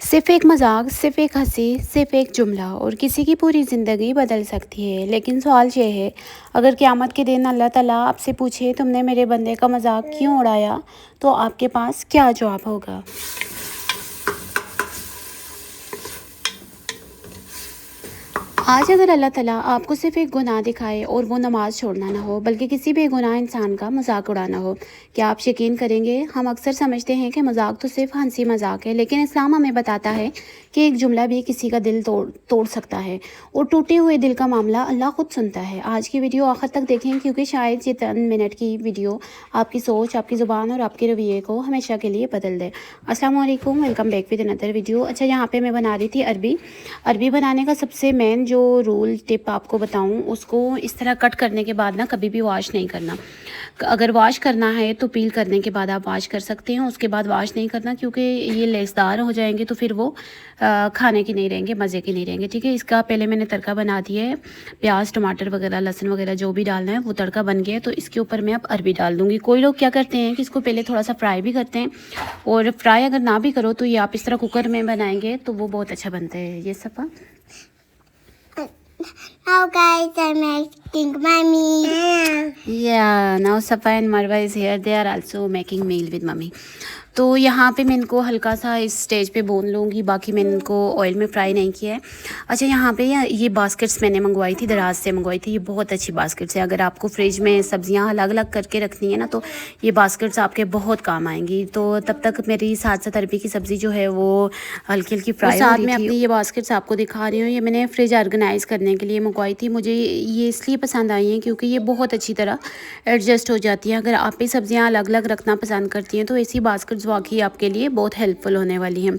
सिर्फ़ एक मज़ाक, सिर्फ़ एक हँसी, सिर्फ़ एक जुमला और किसी की पूरी ज़िंदगी बदल सकती है। लेकिन सवाल ये है, अगर क़यामत के दिन अल्लाह ताला आपसे पूछे तुमने मेरे बंदे का मज़ाक क्यों उड़ाया, तो आपके पास क्या जवाब होगा? आज अगर अल्लाह ताला आपको सिर्फ़ एक गुनाह दिखाए और वो नमाज़ छोड़ना ना हो, बल्कि किसी बेगुनाह इंसान का मज़ाक उड़ाना हो, क्या आप यकीन करेंगे? हम अक्सर समझते हैं कि मज़ाक तो सिर्फ़ हँसी मज़ाक है, लेकिन इस्लाम हमें बताता है कि एक जुमला भी किसी का दिल तोड़ तोड़ सकता है और टूटे हुए दिल का मामला अल्लाह खुद सुनता है। आज की वीडियो आखिर तक देखें, क्योंकि शायद ये 3 मिनट की वीडियो आपकी सोच, आपकी ज़ुबान और आपके रवैये को हमेशा के लिए बदल दे। अस्सलाम वालेकुम, welcome back with another video. अच्छा, यहाँ पे मैं बना रही थी अरबी। अरबी बनाने का सबसे मेन जो रूल टिप आपको बताऊँ, उसको इस तरह कट करने के बाद ना कभी भी वॉश नहीं करना। अगर वॉश करना है तो पील करने के बाद आप वॉश कर सकते हैं, उसके बाद वॉश नहीं करना, क्योंकि ये लेसदार हो जाएंगे तो फिर वो खाने के नहीं रहेंगे, मज़े के नहीं रहेंगे। ठीक है, इसका पहले मैंने तड़का बना दिया है। प्याज, टमाटर वगैरह, लहसुन वगैरह जो भी डालना है वो तड़का बन गया है, तो इसके ऊपर मैं अब अरबी डाल दूँगी। कोई लोग क्या करते हैं कि इसको पहले थोड़ा सा फ्राई भी करते हैं, और फ्राई अगर ना भी करो तो ये आप इस तरह कुकर में बनाएंगे तो वो बहुत अच्छा बनता है। ये सफ़ा Now guys, I'm making mommy. Yeah, now Safa and Marwa is here. They are also making meal with mummy. तो यहाँ पे मैं इनको हल्का सा इस स्टेज पे भून लूँगी, बाकी मैंने इनको ऑयल में फ्राई नहीं किया है। अच्छा, यहाँ पे ये बास्केट्स मैंने मंगवाई थी, दराज से मंगवाई थी। ये बहुत अच्छी बास्केट्स है। अगर आपको फ्रिज में सब्जियाँ अलग अलग करके रखनी है ना, तो ये बास्केट्स आपके बहुत काम आएंगी। तो तब तक मेरी साथ साथ अरबी की सब्ज़ी जो है वो हल्की हल्की फ्राई हो रही थी। अपनी ये बास्केट्स आपको दिखा रही हूँ, ये मैंने फ्रिज ऑर्गेनाइज़ करने के लिए मंगवाई थी। मुझे ये इसलिए पसंद आई हैं क्योंकि ये बहुत अच्छी तरह एडजस्ट हो जाती हैं। अगर आप भी सब्ज़ियाँ अलग अलग रखना पसंद करती हैं तो ऐसी बास्केट्स वाकई आपके लिए बहुत हेल्पफुल होने वाली हैं।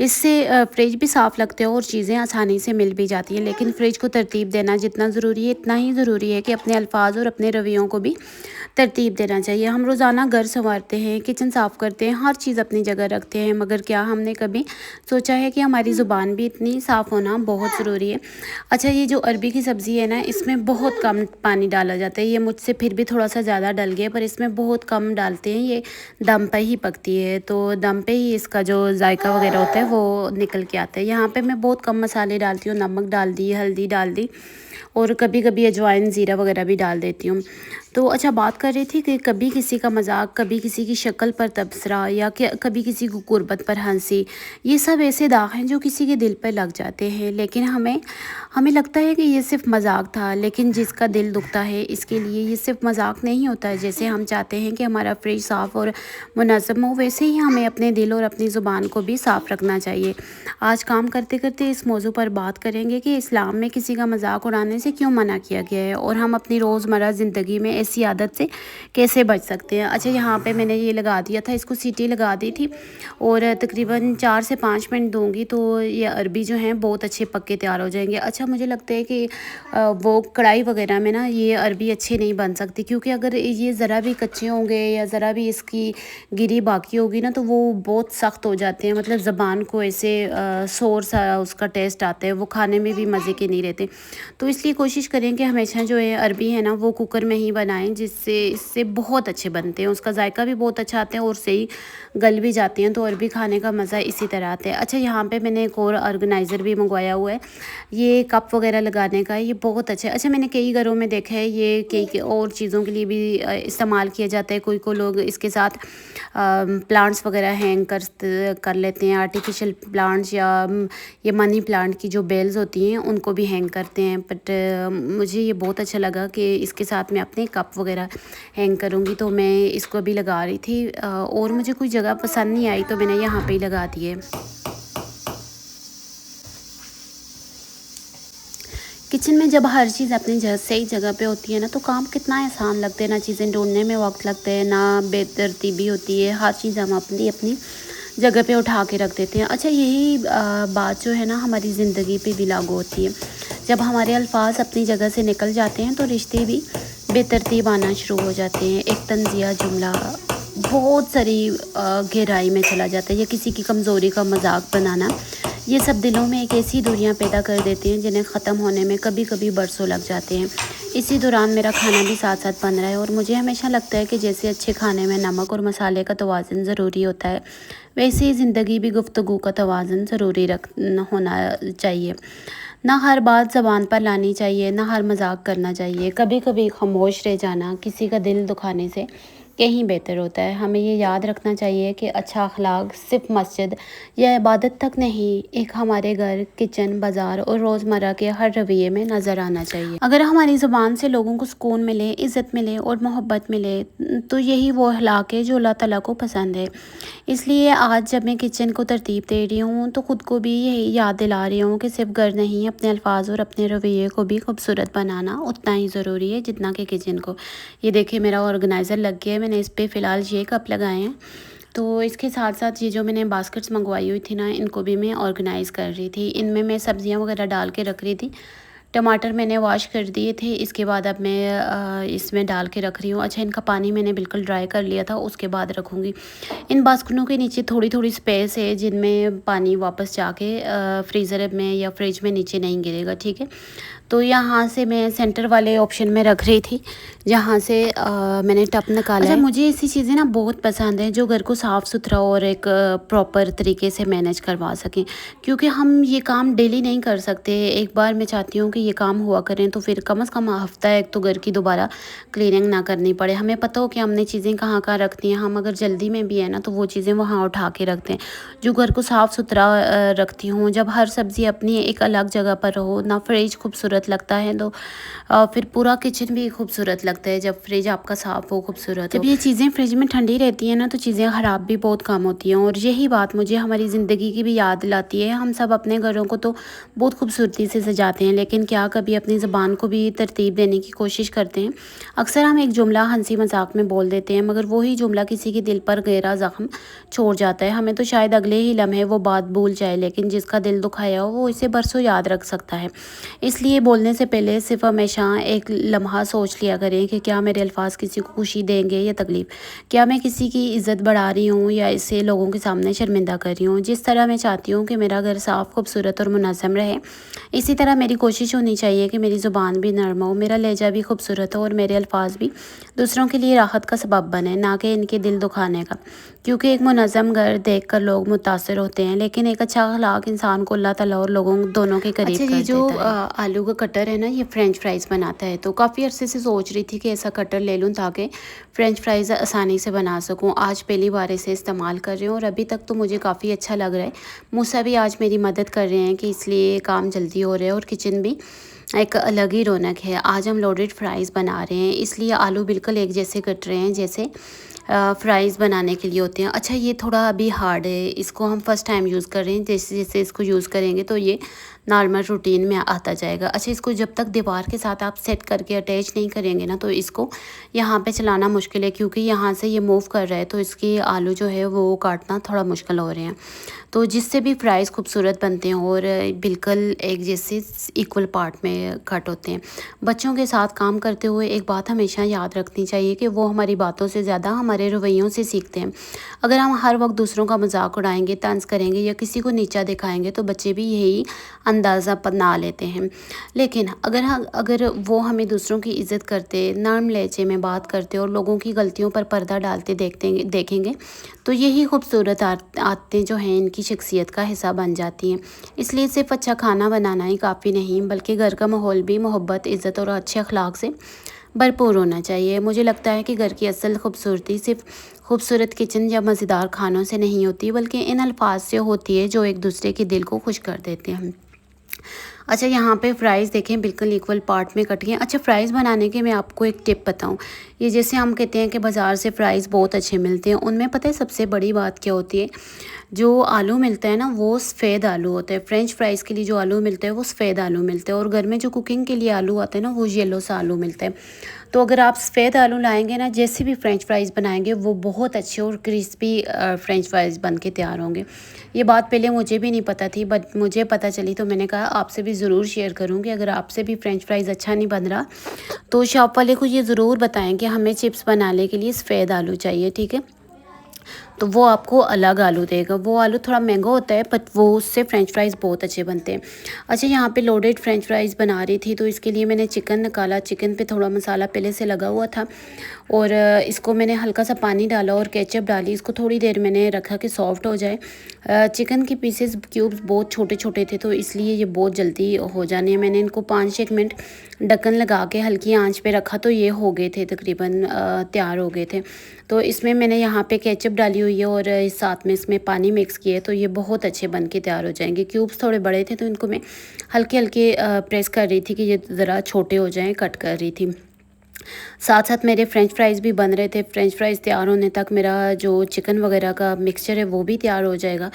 इससे फ्रिज भी साफ़ लगते हो और चीज़ें आसानी से मिल भी जाती हैं। लेकिन फ्रिज को तरतीब देना जितना ज़रूरी है, इतना ही ज़रूरी है कि अपने अल्फाज और अपने रवैयों को भी तरतीब देना चाहिए। हम रोज़ाना घर संवारते हैं, किचन साफ़ करते हैं, हर चीज़ अपनी जगह रखते हैं, मगर क्या हमने कभी सोचा है कि हमारी ज़ुबान भी इतनी साफ़ होना बहुत ज़रूरी है। अच्छा, ये जो अरबी की सब्ज़ी है ना, इसमें बहुत कम पानी डाला जाता है। ये मुझसे फिर भी थोड़ा सा ज़्यादा डल गया, पर इसमें बहुत कम डालते हैं। ये दम पे ही पकती है, तो दम पे ही इसका जो जायका वगैरह होता है वो निकल के आता है। यहाँ पे मैं बहुत कम मसाले डालती हूँ, नमक डाल दी, हल्दी डाल दी, और कभी कभी अजवाइन, ज़ीरा वगैरह भी डाल देती हूँ। तो अच्छा, बात कर रही थी कि कभी किसी का मजाक, कभी किसी की शक्ल पर तबसरा, या कि कभी किसी को गुर्बत पर हंसी, ये सब ऐसे दाग हैं जो किसी के दिल पर लग जाते हैं। लेकिन हमें हमें लगता है कि ये सिर्फ मजाक था, लेकिन जिसका दिल दुखता है इसके लिए ये सिर्फ मजाक नहीं होता है। जैसे हम चाहते हैं कि हमारा फ्रिज साफ़ और मुनज़्ज़म हो, वैसे ही हमें अपने दिल और अपनी ज़ुबान को भी साफ़ रखना चाहिए। आज काम करते करते इस मौजू पर बात करेंगे कि इस्लाम में किसी का मजाक उड़ाने से क्यों मना किया गया है, और हम अपनी रोज़मर्रा ज़िंदगी में ऐसी आदत से कैसे बच सकते हैं। अच्छा, यहाँ पे मैंने ये लगा दिया था, इसको सीटी लगा दी थी, और तकरीबन 4 से 5 मिनट दूँगी तो ये अरबी जो हैं बहुत अच्छे पक के तैयार हो जाएंगे। अच्छा, मुझे लगता है कि वो कढ़ाई वगैरह में ना ये अरबी अच्छी नहीं बन सकती, क्योंकि अगर ये ज़रा भी कच्चे होंगे या ज़रा भी इसकी गिरी बाकी होगी ना, तो वो बहुत सख्त हो जाते हैं। मतलब ज़बान को ऐसे सोर सा उसका टेस्ट आता है, वो खाने में भी मज़े के नहीं रहते। तो इसलिए कोशिश करें कि हमेशा जो है अरबी है ना वो कुकर में ही बनाएं, जिससे इससे बहुत अच्छे बनते हैं, उसका जायका भी बहुत अच्छा आता है और सही गल भी जाती हैं। तो अरबी खाने का मज़ा इसी तरह आता है। अच्छा, यहाँ पे मैंने एक और ऑर्गेनाइज़र भी मंगवाया हुआ है, ये कप वगैरह लगाने का, ये बहुत अच्छा है। अच्छा, मैंने कई घरों में देखा है ये कई और चीज़ों के लिए भी इस्तेमाल किया जाता है। कोई लोग इसके साथ प्लांट्स वगैरह हैंग कर लेते हैं, आर्टिफिशियल प्लांट्स, या ये मनी प्लांट की जो बेल्स होती हैं उनको भी हैंग करते हैं। बट मुझे ये बहुत अच्छा लगा कि इसके साथ मैं अपने कप वगैरह हैंग करूँगी, तो मैं इसको भी लगा रही थी, और मुझे कोई जगह पसंद नहीं आई तो मैंने यहाँ पे ही लगा दिए। किचन में जब हर चीज़ अपनी सही जगह पे होती है ना, तो काम कितना आसान लगता है, ना चीज़ें ढूंढने में वक्त लगता है, ना बेतरतीबी होती है। हर चीज़ हम अपनी अपनी जगह पे उठा के रख देते हैं। अच्छा, यही बात जो है ना हमारी ज़िंदगी पे भी लागू होती है। जब हमारे अल्फाज अपनी जगह से निकल जाते हैं तो रिश्ते भी बेतरतीब आना शुरू हो जाते हैं। एक तंज़िया जुमला बहुत सारी गहराई में चला जाता है, या किसी की कमज़ोरी का मजाक बनाना, ये सब दिलों में एक ऐसी दूरियां पैदा कर देते हैं जिन्हें ख़त्म होने में कभी कभी बरसों लग जाते हैं। इसी दौरान मेरा खाना भी साथ साथ बन रहा है, और मुझे हमेशा लगता है कि जैसे अच्छे खाने में नमक और मसाले का तवाज़ुन ज़रूरी होता है, वैसे ही ज़िंदगी भी गुफ्तगू का तवाज़ुन ज़रूरी होना चाहिए। ना हर बात ज़बान पर लानी चाहिए, ना हर मजाक करना चाहिए। कभी कभी खामोश रह जाना किसी का दिल दुखाने से कहीं बेहतर होता है। हमें ये याद रखना चाहिए कि अच्छा अखलाक सिर्फ मस्जिद या इबादत तक नहीं, एक हमारे घर, किचन, बाज़ार और रोज़मर्रा के हर रवैये में नज़र आना चाहिए। अगर हमारी ज़ुबान से लोगों को सुकून मिले, इज़्ज़त मिले और मोहब्बत मिले, तो यही वो अखलाक है जो अल्लाह ताला को पसंद है। इसलिए आज जब मैं किचन को तरतीब दे रही हूँ तो ख़ुद को भी यही याद दिला रही हूँ कि सिर्फ घर नहीं, अपने अल्फाज और अपने रवैये को भी खूबसूरत बनाना उतना ही ज़रूरी है जितना कि किचन को। ये देखिए मेरा ऑर्गेनाइज़र लग गया है, मैंने इस पर फ़िलहाल ये कप लगाए हैं। तो इसके साथ साथ ये जो मैंने बास्केट्स मंगवाई हुई थी ना, इनको भी मैं ऑर्गेनाइज़ कर रही थी। इनमें मैं सब्ज़ियाँ वगैरह डाल के रख रही थी। टमाटर मैंने वॉश कर दिए थे, इसके बाद अब मैं इसमें डाल के रख रही हूँ। अच्छा, इनका पानी मैंने बिल्कुल ड्राई कर लिया था, उसके बाद रखूँगी। इन बास्केटों के नीचे थोड़ी थोड़ी स्पेस है जिनमें पानी वापस जाके फ्रीज़र में या फ्रिज में नीचे नहीं गिरेगा, ठीक है। तो यहाँ से मैं सेंटर वाले ऑप्शन में रख रही थी जहाँ से मैंने टप निकाला है। मुझे ऐसी चीज़ें ना बहुत पसंद हैं जो घर को साफ़ सुथरा और एक प्रॉपर तरीके से मैनेज करवा सकें, क्योंकि हम ये काम डेली नहीं कर सकते। एक बार मैं चाहती हूँ कि ये काम हुआ करें तो फिर कम से कम हफ्ता एक तो घर की दोबारा क्लीनिंग ना करनी पड़े। हमें पता हो कि हमने चीज़ें कहाँ कहाँ रखती हैं। हम अगर जल्दी में भी है ना तो वो चीज़ें वहाँ उठा के रखते हैं। जो घर को साफ़ सुथरा रखती हूँ, जब हर सब्ज़ी अपनी एक अलग जगह पर हो ना, फ्रिज खूबसूरत लगता है तो फिर पूरा किचन भी खूबसूरत लगता है जब फ्रिज आपका साफ़ हो, खूबसूरत हो। जब ये चीज़ें फ्रिज में ठंडी रहती हैं ना तो चीज़ें ख़राब भी बहुत कम होती हैं। और यही बात मुझे हमारी ज़िंदगी की भी याद दिलाती है। हम सब अपने घरों को तो बहुत खूबसूरती से सजाते हैं, लेकिन क्या कभी अपनी ज़बान को भी तरतीब देने की कोशिश करते हैं? अक्सर हम एक जुमला हंसी मजाक में बोल देते हैं, मगर वही जुमला किसी के दिल पर गहरा ज़ख्म छोड़ जाता है। हमें तो शायद अगले ही लम्हे वो बात भूल जाए, लेकिन जिसका दिल दुखाया हो वो इसे बरसों याद रख सकता है। इसलिए बोलने से पहले सिर्फ हमेशा एक लम्हा सोच लिया करें कि क्या मेरे अल्फाज किसी को खुशी देंगे या तकलीफ़। क्या मैं किसी की इज़्ज़त बढ़ा रही हूँ या इसे लोगों के सामने शर्मिंदा कर रही हूँ। जिस तरह मैं चाहती हूँ कि मेरा घर साफ़, खूबसूरत और मुनज़्ज़म रहे, इसी तरह मेरी कोशिश होनी चाहिए कि मेरी ज़ुबान भी नरम हो, मेरा लहजा भी खूबसूरत हो और मेरे अल्फाज भी दूसरों के लिए राहत का सबब बने, ना कि इनके दिल दुखाने का। क्योंकि एक मुनज़्ज़म घर देखकर लोग मुतासर होते हैं, लेकिन एक अच्छा अखलाक इंसान को अल्लाह ताला और लोगों दोनों के करीब कर देता है। ये जो आलू का कटर है ना, ये फ्रेंच फ्राइज़ बनाता है। तो काफ़ी अरसे से सोच रही थी कि ऐसा कटर ले लूँ ताकि फ्रेंच फ्राइज़ आसानी से बना सकूँ। आज पहली बार इसे इस्तेमाल कर रही हूँ और अभी तक तो मुझे काफ़ी अच्छा लग रहा है। मूसा भी आज मेरी मदद कर रहे हैं कि इसलिए काम जल्दी हो रहा है और किचन भी एक अलग ही रौनक है। आज हम लोडेड फ्राइज़ बना रहे हैं, इसलिए आलू बिल्कुल एक जैसे कट रहे हैं जैसे फ्राइज़ बनाने के लिए होते हैं। अच्छा, ये थोड़ा अभी हार्ड है, इसको हम फर्स्ट टाइम यूज़ कर रहे हैं। जैसे जैसे इसको यूज़ करेंगे तो ये नॉर्मल रूटीन में आता जाएगा। अच्छा, इसको जब तक दीवार के साथ आप सेट करके अटैच नहीं करेंगे ना तो इसको यहाँ पे चलाना मुश्किल है, क्योंकि यहाँ से ये मूव कर रहा है तो इसके आलू जो है वो काटना थोड़ा मुश्किल हो रहे हैं। तो जिससे भी फ्राइज़ खूबसूरत बनते हैं और बिल्कुल एक जैसे इक्वल पार्ट में कट होते हैं। बच्चों के साथ काम करते हुए एक बात हमेशा याद रखनी चाहिए कि वो हमारी बातों से ज़्यादा हमारे रवैयों से सीखते हैं। अगर हम हर वक्त दूसरों का मजाक उड़ाएंगे, तंज करेंगे या किसी को नीचा दिखाएंगे तो बच्चे भी यही अंदाज़ा बना लेते हैं। लेकिन अगर वो हमें दूसरों की इज़्ज़त करते, नरम लहजे में बात करते और लोगों की गलतियों पर पर्दा डालते देखेंगे तो यही खूबसूरत आदतें जो हैं इनकी शख्सियत का हिस्सा बन जाती हैं। इसलिए सिर्फ अच्छा खाना बनाना ही काफ़ी नहीं, बल्कि घर का माहौल भी मोहब्बत, इज़्ज़त और अच्छे अखलाक से भरपूर होना चाहिए। मुझे लगता है कि घर की असल खूबसूरती सिर्फ खूबसूरत किचन या मज़ेदार खानों से नहीं होती, बल्कि इन अल्फाज से होती है जो एक दूसरे के दिल को खुश कर देते हैं। अच्छा, यहाँ पे फ्राइज़ देखें बिल्कुल इक्वल पार्ट में कट गए। अच्छा, फ़्राइज़ बनाने के मैं आपको एक टिप बताऊँ। ये जैसे हम कहते हैं कि बाज़ार से फ़्राइज़ बहुत अच्छे मिलते हैं, उनमें पता है सबसे बड़ी बात क्या होती है? जो आलू मिलता है ना वो सफ़ेद आलू होता है। फ्रेंच फ्राइज़ के लिए जो आलू मिलता है वो सफ़ेद आलू मिलते हैं, और घर में जो कुकिंग के लिए आलू आते हैं ना वो येलो सा आलू मिलता है। तो अगर आप सफ़ेद आलू लाएंगे ना, जैसे भी फ्रेंच फ्राइज़ बनाएंगे वो बहुत अच्छे और क्रिस्पी फ्रेंच फ्राइज़ बन के तैयार होंगे। ये बात पहले मुझे भी नहीं पता थी, बट मुझे पता चली तो मैंने कहा आपसे भी ज़रूर शेयर करूँगी। अगर आपसे भी फ्रेंच फ्राइज़ अच्छा नहीं बन रहा तो शॉप वाले को ये ज़रूर बताएं कि हमें चिप्स बनाने के लिए सफ़ेद आलू चाहिए, ठीक है। तो वो आपको अलग आलू देगा। वो आलू थोड़ा महंगा होता है बट वो उससे फ्रेंच फ्राइज़ बहुत अच्छे बनते हैं। अच्छा, यहाँ पे लोडेड फ्रेंच फ्राइज़ बना रही थी, तो इसके लिए मैंने चिकन निकाला। चिकन पे थोड़ा मसाला पहले से लगा हुआ था और इसको मैंने हल्का सा पानी डाला और केचप डाली। इसको थोड़ी देर मैंने रखा कि सॉफ्ट हो जाए। चिकन के पीसेस क्यूब्स बहुत छोटे छोटे थे, तो इसलिए ये बहुत जल्दी हो जाने। मैंने इनको 5-6 मिनट ढक्कन लगा के हल्की आंच पे रखा, तो ये हो गए थे तकरीबन, तैयार हो गए थे। तो इसमें मैंने यहाँ पे केचप डाली हुई है और साथ में इसमें पानी मिक्स किया है, तो ये बहुत अच्छे बन के तैयार हो जाएंगे। क्यूब्स थोड़े बड़े थे, तो इनको मैं हल्के हल्के प्रेस कर रही थी कि ये ज़रा छोटे हो जाएं, कट कर रही थी। साथ साथ मेरे फ्रेंच फ्राइज़ भी बन रहे थे। फ्रेंच फ्राइज़ तैयार होने तक मेरा जो चिकन वगैरह का मिक्सचर है वो भी तैयार हो जाएगा।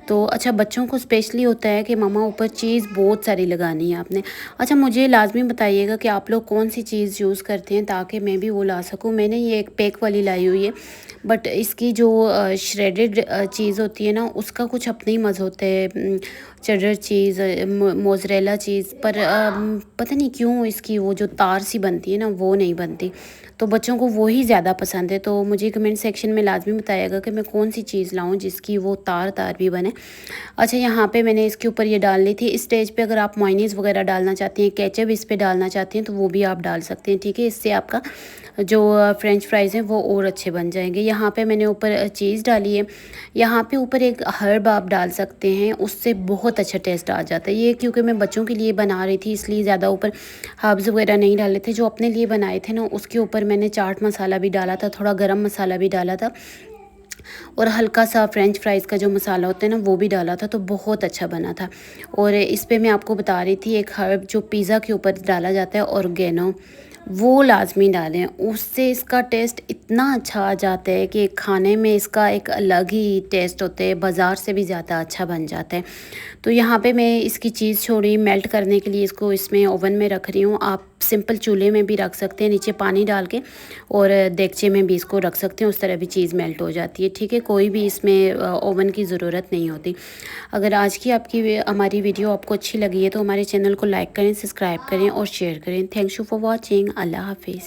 तो अच्छा, बच्चों को स्पेशली होता है कि मम्मा ऊपर चीज़ बहुत सारी लगानी है आपने। अच्छा, मुझे लाजमी बताइएगा कि आप लोग कौन सी चीज़ यूज़ करते हैं ताकि मैं भी वो ला सकूं। मैंने ये एक पैक वाली लाई हुई है, बट इसकी जो श्रेडेड चीज़ होती है ना, उसका कुछ अपना ही मज़ा होता है। चेडर चीज़, मोज़रेला चीज़, पर पता नहीं क्यों इसकी वो जो तार सी बनती है ना, वो नहीं बनती। तो बच्चों को वो ही ज़्यादा पसंद है। तो मुझे कमेंट सेक्शन में लाजमी बताइएगा कि मैं कौन सी चीज़ लाऊं जिसकी वो तार तार भी बने। अच्छा, यहाँ पे मैंने इसके ऊपर ये डाल ली थी। इस स्टेज पे अगर आप मायोनीज़ वगैरह डालना चाहती हैं, केचप इस पे डालना चाहती हैं, तो वो भी आप डाल सकते हैं, ठीक है। इससे आपका जो फ्रेंच फ्राइज़ हैं वो और अच्छे बन जाएंगे। यहाँ पे मैंने ऊपर चीज़ डाली है। यहाँ पे ऊपर एक हर्ब आप डाल सकते हैं, उससे बहुत अच्छा टेस्ट आ जाता है। ये क्योंकि मैं बच्चों के लिए बना रही थी, इसलिए ज़्यादा ऊपर हर्ब्स वगैरह नहीं डाले थे। जो अपने लिए बनाए थे ना, उसके ऊपर मैंने चाट मसाला भी डाला था, थोड़ा गरम मसाला भी डाला था और हल्का सा फ्रेंच फ्राइज़ का जो मसाला होता है ना, वो भी डाला था, तो बहुत अच्छा बना था। और इस पे मैं आपको बता रही थी, एक हर्ब जो पिज़्ज़ा के ऊपर डाला जाता है, ऑर्गेनो, वो लाजमी डालें। उससे इसका टेस्ट इतना अच्छा आ जाता है कि खाने में इसका एक अलग ही टेस्ट होता है, बाज़ार से भी ज़्यादा अच्छा बन जाता है। तो यहाँ पे मैं इसकी चीज़ छोड़ी मेल्ट करने के लिए, इसको इसमें ओवन में रख रही हूँ। आप सिंपल चूल्हे में भी रख सकते हैं, नीचे पानी डाल के, और देगचे में भी इसको रख सकते हैं, उस तरह भी चीज़ मेल्ट हो जाती है, ठीक है। कोई भी इसमें ओवन की ज़रूरत नहीं होती। अगर आज की हमारी वीडियो आपको अच्छी लगी है तो हमारे चैनल को लाइक करें, सब्सक्राइब करें और शेयर करें। Thanks you for watching. अल्लाह हाफिज़।